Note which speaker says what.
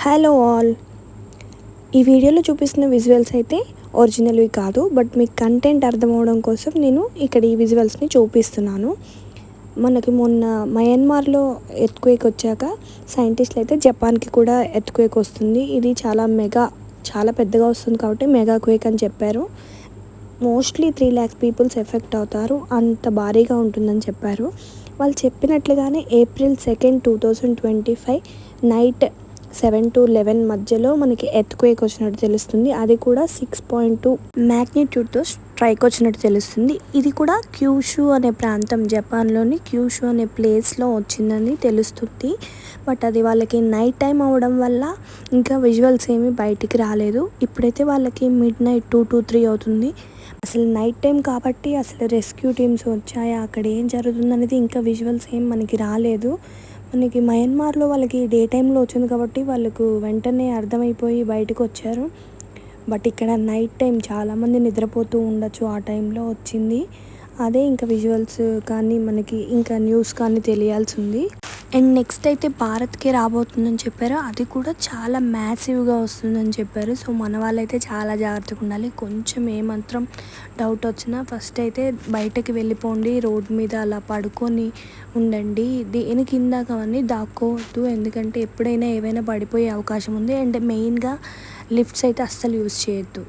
Speaker 1: Hello all. ఈ వీడియోలో చూపిస్తున్న విజువల్స్ అయితే ఒరిజినల్వి కాదు, బట్ మీకు కంటెంట్ అర్థమవడం కోసం నేను ఇక్కడ ఈ విజువల్స్ని చూపిస్తున్నాను. మనకి మొన్న మయన్మార్లో ఎర్త్క్వేక్ వచ్చాక సైంటిస్టులు అయితే జపాన్కి కూడా ఎర్త్క్వేక్ వస్తుంది, ఇది చాలా పెద్దగా వస్తుంది కాబట్టి మెగా క్వేక్ అని చెప్పారు. మోస్ట్లీ 3 lakhs పీపుల్స్ ఎఫెక్ట్ అవుతారు, అంత భారీగా ఉంటుందని చెప్పారు. వాళ్ళు చెప్పినట్లుగానే April 2, 2025 నైట్ 7 to 11 మధ్యలో మనకి ఎర్త్క్వేక్ వచ్చినట్టు తెలుస్తుంది. అది కూడా 6.2 మ్యాగ్నిట్యూడ్తో స్ట్రైక్ వచ్చినట్టు తెలుస్తుంది. ఇది కూడా క్యూషు అనే ప్రాంతం, జపాన్లోని క్యూషు అనే ప్లేస్లో వచ్చిందని తెలుస్తుంది. బట్ అది వాళ్ళకి నైట్ టైం అవ్వడం వల్ల ఇంకా విజువల్స్ ఏమీ బయటికి రాలేదు. ఇప్పుడైతే వాళ్ళకి midnight 2 to 3 అవుతుంది. అసలు నైట్ టైం కాబట్టి అసలు రెస్క్యూ టీమ్స్ వచ్చాయా, అక్కడ ఏం జరుగుతుందనేది ఇంకా విజువల్స్ ఏం మనకి రాలేదు. మనకి మయన్మార్లో వాళ్ళకి డే టైంలో వచ్చింది కాబట్టి వాళ్ళకు వెంటనే అర్థమైపోయి బయటకు వచ్చారు. బట్ ఇక్కడ నైట్ టైం చాలామంది నిద్రపోతూ ఉండొచ్చు, ఆ టైంలో వచ్చింది. అదే ఇంకా విజువల్స్ కానీ మనకి ఇంకా న్యూస్ కానీ తెలియాల్సి ఉంది. అండ్ నెక్స్ట్ అయితే భారత్కి రాబోతుందని చెప్పారు, అది కూడా చాలా మ్యాసివ్గా వస్తుందని చెప్పారు. సో మన వాళ్ళైతే చాలా జాగ్రత్తగా ఉండాలి. కొంచెం ఏమాత్రం డౌట్ వచ్చినా ఫస్ట్ అయితే బయటకి వెళ్ళిపోండి, రోడ్ మీద అలా పడుకొని ఉండండి, దేని కింద అవన్నీ దాక్కోవద్దు, ఎందుకంటే ఎప్పుడైనా ఏవైనా పడిపోయే అవకాశం ఉంది. అండ్ మెయిన్గా లిఫ్ట్స్ అయితే అస్సలు యూజ్ చేయొద్దు.